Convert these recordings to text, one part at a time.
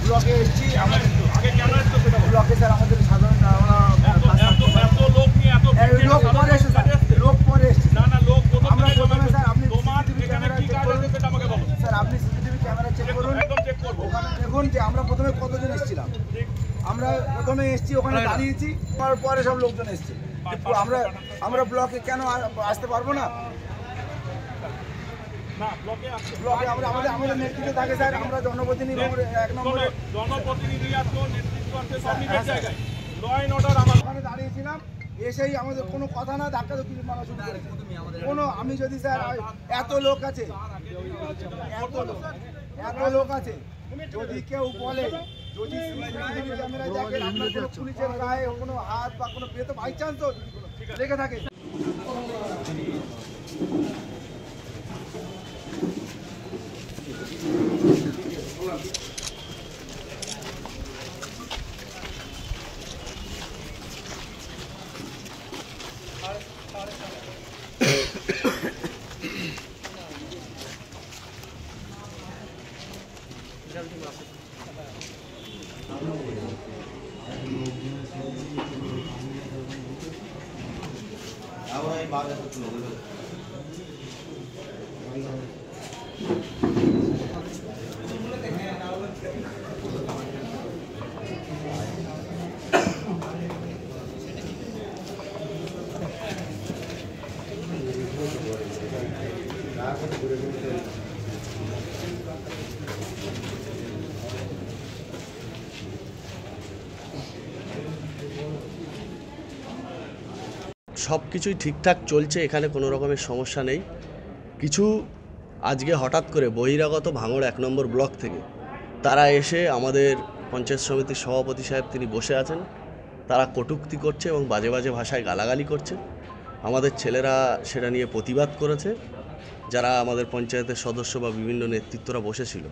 ব্লকে এসেছি আমাদের আগে কেন এসছো সেটা বলো। ব্লকে স্যার আমাদের সাধারণ এত লোক নিয়ে এত লোক পরে এসেছে স্যার, লোক পরে এসেছে। না লোক আমরা প্রথমে স্যার আপনি তোমার সিসিটিভি এখানে ক্যামেরা কি চেক কাজ করুন আছে সেটা আমাকে বলো। স্যার, আপনি সিসিটিভি ক্যামেরা চেক করুন, একদম চেক করবো। ওখানে দেখুন যে আমরা প্রথমে কতজন এসেছিলাম। আমরা প্রথমে এসেছি, ওখানে দাঁড়িয়েছি, পরে সব লোকজন এসছে। আমরা ব্লকে কেন আসতে পারবো না? না ব্লকে আসছে, ব্লকে আমাদের নেতৃত্বে থাকে স্যার, আমরা জনপ্রতিনিধি এক নম্বরে জনপ্রতিনিধি আছে, নেতৃত্ব আছে, সব নিজের জায়গায়। ল অ্যান্ড অর্ডার আমার ওখানে দাঁড়িয়েছিলাম, এসেই আমাদের কোনো কথা না, ধাক্কা ধুক্কি মারা শুরু করেছে। কোনো আমি যদি স্যার এত লোক আছে, এত লোক আছে, যদি কেউ বলে, যদি সিসিটিভি ক্যামেরায় দেখেন আপনার কোনো পুলিশের গায়ে কোনো হাত বা কোনো বেতো বাই চান্স লেগে থাকে, সব কিছুই ঠিকঠাক চলছে, এখানে কোনো রকমের সমস্যা নেই। কিছু আজকে হঠাৎ করে বহিরাগত ভাঙড় 1 নম্বর ব্লক থেকে তারা এসে আমাদের পঞ্চায়েত সমিতির সভাপতি সাহেব তিনি বসে আছেন, তারা কটূক্তি করছে এবং বাজে বাজে ভাষায় গালাগালি করছে। আমাদের ছেলেরা সেটা নিয়ে প্রতিবাদ করেছে। যারা আমাদের পঞ্চায়েতের সদস্য বা বিভিন্ন নেতৃত্বরা বসেছিল,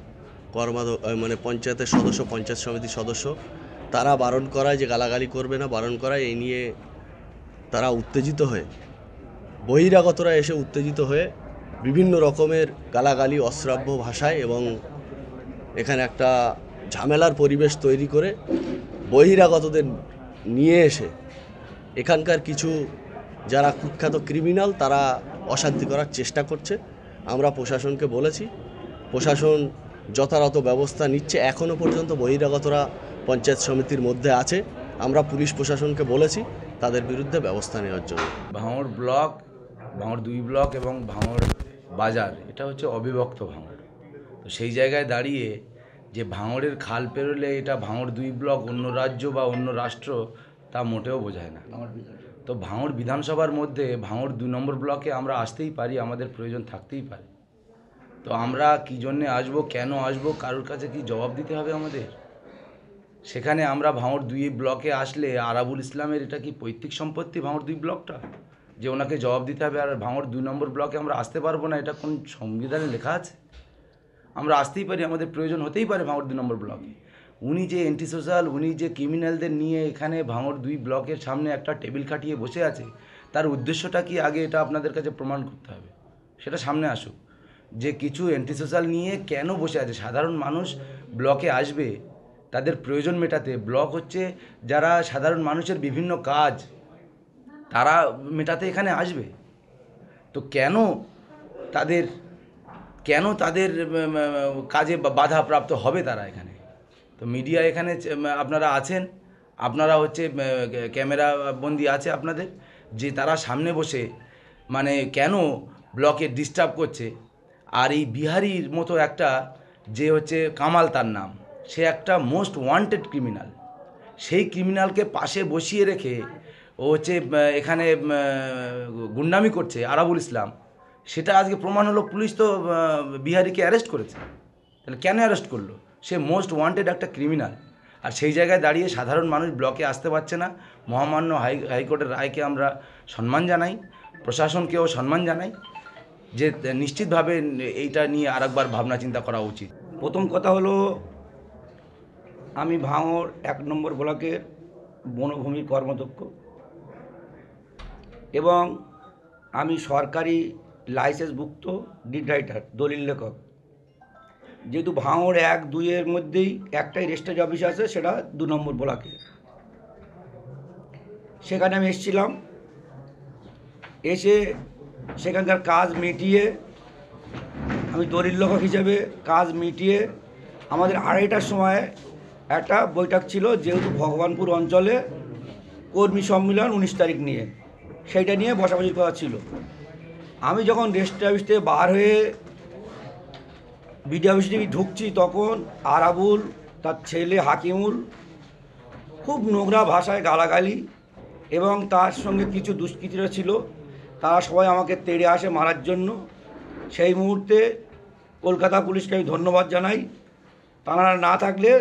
মানে পঞ্চায়েতের সদস্য, পঞ্চায়েত সমিতির সদস্য, তারা বারণ করায় যে গালাগালি করবে না, বারণ করায় এই নিয়ে তারা উত্তেজিত হয়ে, বহিরাগতরা এসে উত্তেজিত হয়ে বিভিন্ন রকমের গালাগালি অশ্রাব্য ভাষায় এবং এখানে একটা ঝামেলার পরিবেশ তৈরি করে বহিরাগতদের নিয়ে এসে এখানকার কিছু যারা কুখ্যাত ক্রিমিনাল তারা অশান্তি করার চেষ্টা করছে। আমরা প্রশাসনকে বলেছি, প্রশাসন যথাযথ ব্যবস্থা নিচ্ছে। এখনও পর্যন্ত বহিরাগতরা পঞ্চায়েত সমিতির মধ্যে আছে। আমরা পুলিশ প্রশাসনকে বলেছি তাদের বিরুদ্ধে ব্যবস্থা নেওয়ার জন্য। ভাঙড় ব্লক, ভাঙড় 2 ব্লক এবং ভাঙড় বাজার, এটা হচ্ছে অবিভক্ত ভাঙড়। তো সেই জায়গায় দাঁড়িয়ে যে ভাঙড়ের খাল পেরোলে এটা ভাঙড় 2 ব্লক অন্য রাজ্য বা অন্য রাষ্ট্র, তা মোটেও বোঝায় না। তো ভাঙড় বিধানসভার মধ্যে ভাঙড় 2 নম্বর ব্লকে আমরা আসতেই পারি, আমাদের প্রয়োজন থাকতেই পারে। তো আমরা কী জন্যে আসবো, কেন আসবো, কারোর কাছে কি জবাব দিতে হবে আমাদের? সেখানে আমরা ভাঙড় 2 ব্লকে আসলে আরাবুল ইসলামের এটা কি পৈতৃক সম্পত্তি ভাঙড় 2 ব্লকটা, যে ওনাকে জবাব দিতে হবে? আর ভাঙড় 2 নম্বর ব্লকে আমরা আসতে পারবো না, এটা কোন সংবিধানে লেখা আছে? আমরা আসতেই পারি, আমাদের প্রয়োজন হতেই পারে ভাঙড় 2 নম্বর ব্লকে। উনি যে অ্যান্টি সোশ্যাল, উনি যে ক্রিমিনালদের নিয়ে এখানে ভাঙড় 2 ব্লকের সামনে একটা টেবিল খাটিয়ে বসে আছে, তার উদ্দেশ্যটা কি আগে এটা আপনাদের কাছে প্রমাণ করতে হবে। সেটা সামনে আসুক যে কিছু অ্যান্টি সোশ্যাল নিয়ে কেন বসে আছে। সাধারণ মানুষ ব্লকে আসবে তাদের প্রয়োজন মেটাতে। ব্লক হচ্ছে যারা সাধারণ মানুষের বিভিন্ন কাজ তারা মেটাতে এখানে আসবে। তো কেন তাদের কাজে বাধাপ্রাপ্ত হবে তারা এখানে? তো মিডিয়া এখানে আপনারা আছেন, আপনারা হচ্ছে ক্যামেরা বন্দি আছে আপনাদের, যে তারা সামনে বসে মানে কেন ব্লকে ডিস্টার্ব করছে। আর এই বিহারির মতো একটা যে হচ্ছে কামাল, তার নাম, সে একটা মোস্ট ওয়ান্টেড ক্রিমিনাল। সেই ক্রিমিনালকে পাশে বসিয়ে রেখে ও হচ্ছে এখানে গুন্ডামি করছে আরাবুল ইসলাম। সেটা আজকে প্রমাণ হলো। পুলিশ তো বিহারিকে অ্যারেস্ট করেছে। তাহলে কেন অ্যারেস্ট করলো? সে মোস্ট ওয়ান্টেড একটা ক্রিমিনাল। আর সেই জায়গায় দাঁড়িয়ে সাধারণ মানুষ ব্লকে আসতে পারছে না। মহামান্য হাইকোর্টের রায়কে আমরা সম্মান জানাই, প্রশাসনকেও সম্মান জানাই, যে নিশ্চিতভাবে এইটা নিয়ে আরেকবার ভাবনা চিন্তা করা উচিত। প্রথম কথা হলো, আমি ভাঙড় 1 নম্বর ব্লকের বনভূমির কর্মদক্ষ এবং আমি সরকারি লাইসেন্সভুক্ত ডিড রাইটার, দলিল লেখক। যেহেতু ভাঙড় 1, 2-এর মধ্যেই একটাই রেজিস্ট্রি অফিস আছে, সেটা 2 নম্বর ব্লকে। সেখানে আমি এসেছিলাম, এসে সেখানকার কাজ মিটিয়ে, আমি দলিল লেখক হিসেবে কাজ মিটিয়ে আমাদের 2:30টার সময় একটা বৈঠক ছিল, যেহেতু ভগবানপুর অঞ্চলে কর্মী সম্মেলন 19 তারিখ নিয়ে, সেইটা নিয়ে বসাবসি করা ছিল। আমি যখন রেজিস্ট্রি অফিস থেকে বার হয়ে বিডিও অফিসে ঢুকছি, তখন আরাবুল, তার ছেলে হাকিমুল খুব নোংরা ভাষায় গালাগালি, এবং তার সঙ্গে কিছু দুষ্কৃতীরা ছিল, তারা সবাই আমাকে তেড়ে আসে মারার জন্য। সেই মুহূর্তে কলকাতা পুলিশকে আমি ধন্যবাদ জানাই। তারা না থাকলে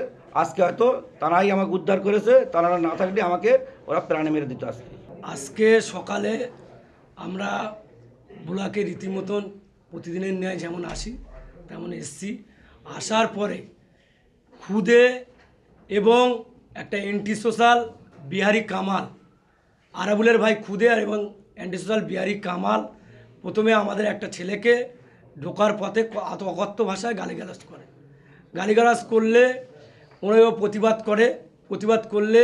আজকে হয়তো তারাই আমাকে উদ্ধার করেছে, তারা না থাকলে আমাকে ওরা প্রাণে মেরে দিত আজকে। আজকে সকালে আমরা ব্লকে রীতিমতন প্রতিদিনের ন্যায় যেমন আসি তেমন এসছি। আসার পরে খুদে এবং একটা অ্যান্টি সোশ্যাল বিহারি কামাল, আরাবুলের ভাই খুদে আর এবং অ্যান্টি সোশ্যাল বিহারি কামাল প্রথমে আমাদের একটা ছেলেকে ঢোকার পথে অকথ্য ভাষায় গালিগালাজ করে। গালিগালাজ করলে ওনারাও প্রতিবাদ করলে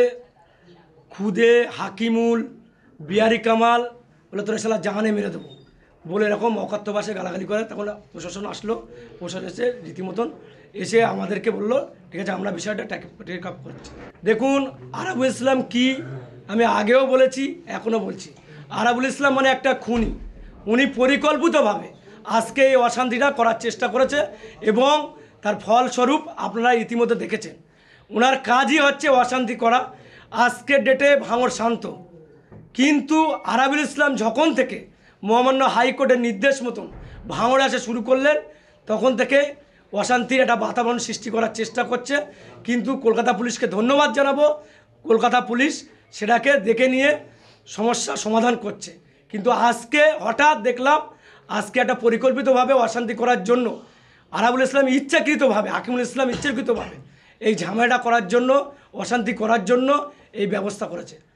খুদে হাকিমুল বিহারি কামাল বলে তোরা শালা জাহানে মেরে দেবো বলে এরকম অকথ্য ভাষায় গালাগালি করে। তখন প্রশাসন আসলো, প্রশাসন এসে রীতিমতন এসে আমাদেরকে বললো ঠিক আছে আমরা বিষয়টা টেক আপ করছি। দেখুন আরাবুল ইসলাম কি, আমি আগেও বলেছি এখনও বলছি, আরাবুল ইসলাম মানে একটা খুনি। উনি পরিকল্পিতভাবে আজকে এই অশান্তিটা করার চেষ্টা করেছে এবং তার ফলস্বরূপ আপনারা ইতিমধ্যে দেখেছেন। ওনার কাজই হচ্ছে অশান্তি করা। আজকের ডেটে ভাঙড় শান্ত, কিন্তু আরাবুল ইসলাম যখন থেকে মহামান্য হাইকোর্টের নির্দেশ মতন ভাঙড়ে আসা শুরু করলেন, তখন থেকে অশান্তির একটা বাতাবরণ সৃষ্টি করার চেষ্টা করছে। কিন্তু কলকাতা পুলিশকে ধন্যবাদ জানাবো, কলকাতা পুলিশ সেটাকে দেখে নিয়ে সমস্যা সমাধান করছে। কিন্তু আজকে হঠাৎ দেখলাম আজকে একটা পরিকল্পিতভাবে অশান্তি করার জন্য আরাবুল ইসলাম ইচ্ছাকৃতভাবে, হাকিমুল ইসলাম ইচ্ছাকৃতভাবে এই ঝামেলাটা করার জন্য, অশান্তি করার জন্য এই ব্যবস্থা করেছে।